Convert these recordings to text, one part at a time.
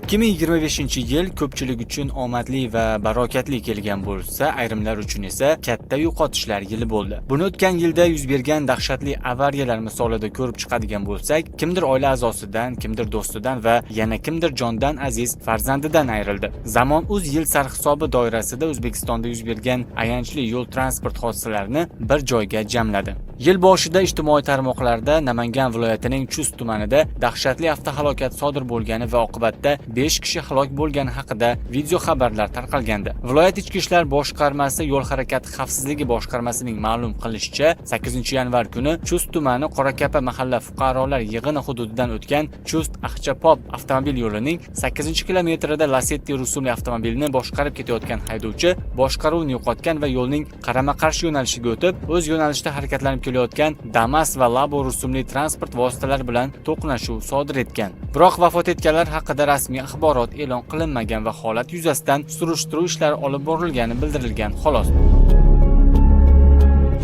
2025-yil ko'pchilik uchun omadli va barokatli kelgan bo'lsa, ayrimlar uchun esa katta yo'qotishlar yili bo'ldi. Buni o'tgan yilda yuz bergan dahshatli avariyalar misolida ko'rib chiqadigan bo'lsak, kimdir oila a'zosidan, kimdir do'stidan va yana kimdir jondan aziz farzandidan ayrildi. Zamon o'z yil sarhisobi doirasida O'zbekistonda yuz bergan ayanchli yo'l transport hodisalarini bir joyga jamladi. Yil boshida ijtimoiy tarmoqlarda Namangan viloyatining Chust tumanida dahshatli avtohalokat sodir bo'lgani va oqibatda 5 kishi halok bo'lgani haqida video xabarlar tarqalgandi. Viloyat ichki ishlar boshqarmasi yo'l harakati xavfsizligi boshqarmasining ma'lum qilishicha, 8-yanvar kuni Chust tumani Qorakapa mahalla fuqarolar yig'ini hududidan o'tgan Chust-Axchapop avtomobil yo'lining 8-kilometrida Lacetti rusumli avtomobilni boshqarib ketayotgan haydovchi boshqaruvni yo'qotgan va yo'lning qarama-qarshi yo'nalishiga o'tib, o'z yo'nalishida harakatlanib kelayotgan Damas va Labo rusumli transport vositalari bilan to'qnashuv sodir etgan. Biroq vafot etganlar haqida rasmiy axborot e'lon qilinmagan va holat yuzasidan surishtiruv ishlari olib borilgani bildirilgan, xolos.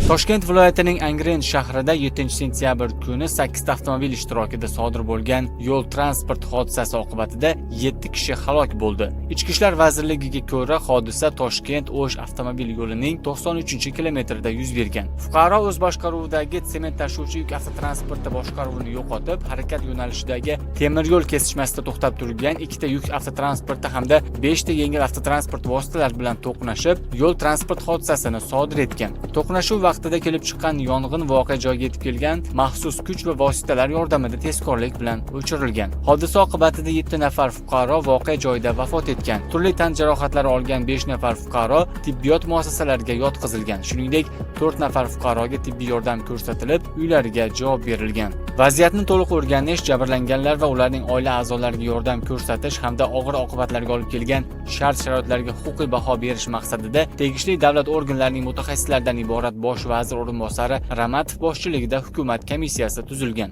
Toshkent viloyatining Angren shahrida 7-sentyabr kuni 8 avtomobil ishtirokida sodir bo'lgan yo'l transport hodisasi oqibatida 7 kishi halok bo'ldi. Ichki ishlar vazirligiga ko'ra, hodisa Toshkent-O'sh avtomobil yo'lining 93-kilometrida yuz bergan. Fuqaro o'z boshqaruvidagi sement tashuvchi yuk avtotransporti boshqaruvini yo'qotib, harakat yo'nalishidagi temir yo'l kesishmasida to'xtab turgan 2 yuk avtotransporti hamda 5 yengil avtotransport vositalar bilan to'qnashib, yo'l transport hodisasini sodir etgan. To'qnashuv vaqtida kelib chiqqan yong'in voqea joyiga yetib kelgan maxsus kuch va vositalar yordamida tezkorlik bilan o'chirilgan. Hodisa oqibatida 7 nafar fuqaro voqea joyida vafot etgan. Turli tan jarohatlari olgan 5 nafar fuqaro tibbiyot muassasalariga yotqizilgan. Shuningdek, 4 nafar fuqaroga tibbiy yordam ko'rsatilib, uylariga javob berilgan. Vaziyatni to'liq o'rganish, jabrlanganlar va ularning oila a'zolariga yordam ko'rsatish hamda og'ir oqibatlarga olib kelgan shart-sharoitlarga huquqiy baho berish maqsadida tegishli davlat organlarining mutaxassislaridan iborat bosh vazir o'rinbosari Ramatov boshchiligida hukumat komissiyasi tuzilgan.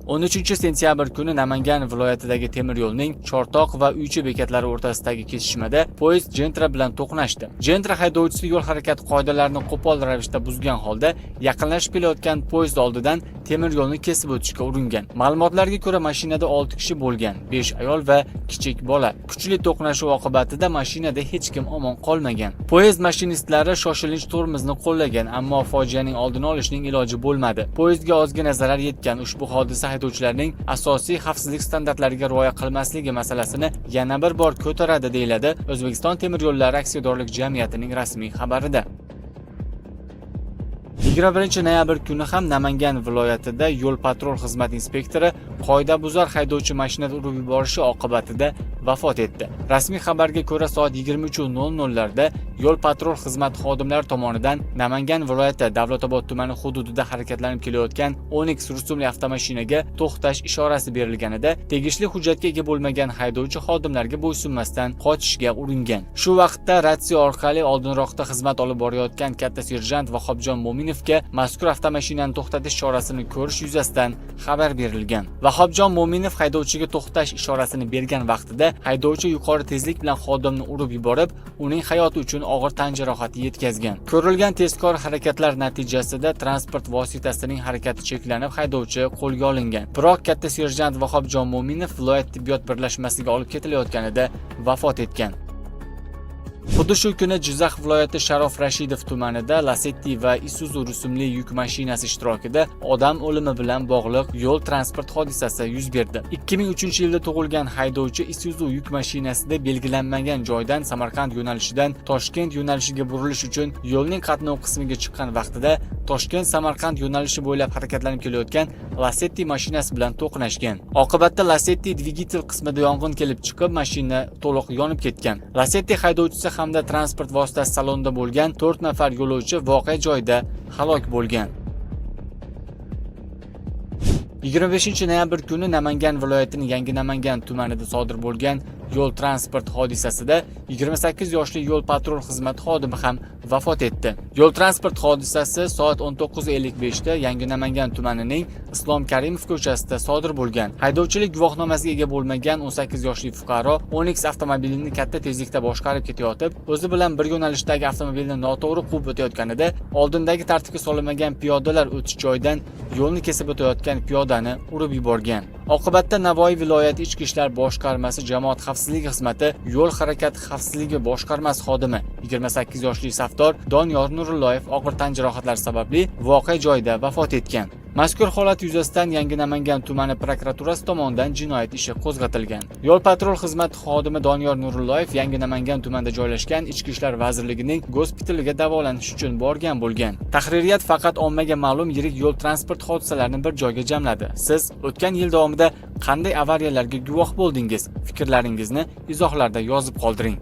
13-sentyabr kuni Namangan viloyatidagi temir yo'lning Chortoq va Uychi bekatlari o'rtasidagi kesishmada poyezd Gentra bilan to'qnashdi. Gentra haydovchisi yo'l harakati qoidalarini qo'pol ravishda buzgan holda yaqinlashib kelayotgan poyezd oldidan temir yo'lni kesib o'tishga uringan. Ma'lumotlarga ko'ra, mashinada 6 kishi bo'lgan, 5 ayol va kichik bola. Kuchli to'qnashuv oqibatida mashinada hech kim omon qolmagan. Poyezd mashinistlari shoshilinch tormozni qo'llagan, ammo fojianing oldini olishning iloji bo'lmadi. Poyezdga ozgina zarar yetgan. Ushbu hodisa haydovchilarning asosiy xavfsizlik standartlariga rioya qilmasligi masalasini yana bir bor ko'taradi, deyiladi O'zbekiston temir yo'llari aksiyadorlik jamiyatining rasmiy xabarida. 21-noyabr kuni ham Namangan viloyatida yo'l-patrul xizmat inspektori qoidabuzar haydovchi mashinada urib yuborishi oqibatida vafot etdi. Rasmiy xabarga ko'ra, soat 23:00 larda yo'l-patrul xizmat xodimlari tomonidan Namangan viloyati Davlatobod tumani hududida harakatlanib kelayotgan Onix rusumli avtomashinaga to'xtash ishorasi berilganida, tegishli hujjatga ega bo'lmagan haydovchi xodimlarga bo'ysunmasdan qochishga uringan. Shu vaqtda ratsiya orqali oldinroqda xizmat olib borayotgan katta serjant Vahobjon Mo'minovga mazkur avtomashinani to'xtatish chorasini ko'rish yuzasidan xabar berilgan. Vahobjon Mo'minov haydovchiga to'xtash ishorasini bergan vaqtida haydovchi yuqori tezlik bilan xodimni urib yuborib, uning hayoti uchun og'ir tan jarohati yetkazgan. Ko'rilgan tezkor harakatlar natijasida transport vositasining harakati cheklanib, haydovchi qo'lga olingan. Biroq katta serjant Vahobjon Mo'minov viloyat tibbiyot birlashmasiga olib ketilayotganida vafot etgan. Xuddi shu kuni Jizzax viloyati Sharof Rashidov tumanida Lacetti va Isuzu rusumli yuk mashinasi ishtirokida odam o'limi bilan bog'liq yo'l transport hodisasi yuz berdi. 2003-yilda tug'ilgan haydovchi Isuzu yuk mashinasida belgilanmagan joydan Samarqand yo'nalishidan Toshkent yo'nalishiga burilish uchun yo'lning qatnov qismiga chiqqan vaqtida Toshkent-Samarqand yo'nalishi bo'ylab harakatlanib kelayotgan Lacetti mashinasi bilan to'qnashgan. Oqibatda Lacetti dvigatel qismida yong'in kelib chiqib, mashina to'liq yonib ketgan. Lacetti haydovchisi hamda transport vositasi salonida bo'lgan 4 nafar yo'lovchi voqea joyida halok bo'lgan. 25-noyabr kuni Namangan viloyatining Yangi Namangan tumanida sodir bo'lgan yo'l transport hodisasida 28 yoshli yo'l patrul xizmat xodimi ham vafot etdi. Yo'l transport hodisasi soat 19:55 da Yangi Namangan tumanining Islom Karimov ko'chasida sodir bo'lgan. Haydovchilik guvohnomasiga ega bo'lmagan 18 yoshli fuqaro Onix avtomobilini katta tezlikda boshqarib ketayotib, o'zi bilan bir yo'nalishdagi avtomobilni noto'g'ri quvib o'tayotganida oldindagi tartibga solinmagan piyodalar o'tish joyidan yo'lni kesib o'tayotgan piyodani urib yuborgan. Oqibatda Navoiy viloyati Ichki ishlar boshqarmasi jamoat xavfsizligi xizmati yo'l harakati xavfsizligi boshqarmasi xodimi 28 yoshli safdor Doniyor Nurulloyev og'ir tan jarohatlari sababli voqea joyida vafot etgan. Mazkur holat yuzasidan Yangi Namangan tumani prokuraturasi tomonidan jinoyat ishi qo'zg'atilgan. Yo'l patrul xizmati xodimi Doniyor Nurulloyev Yangi Namangan tumanida joylashgan Ichki ishlar vazirligining gospitaliga davolanish uchun borgan bo'lgan. Tahririyat faqat ommaga ma'lum yirik yo'l transport hodisalarini bir joyga jamladi. Siz o'tgan yil davomida qanday avariyalarga guvoh bo'ldingiz? Fikrlaringizni izohlarda yozib qoldiring.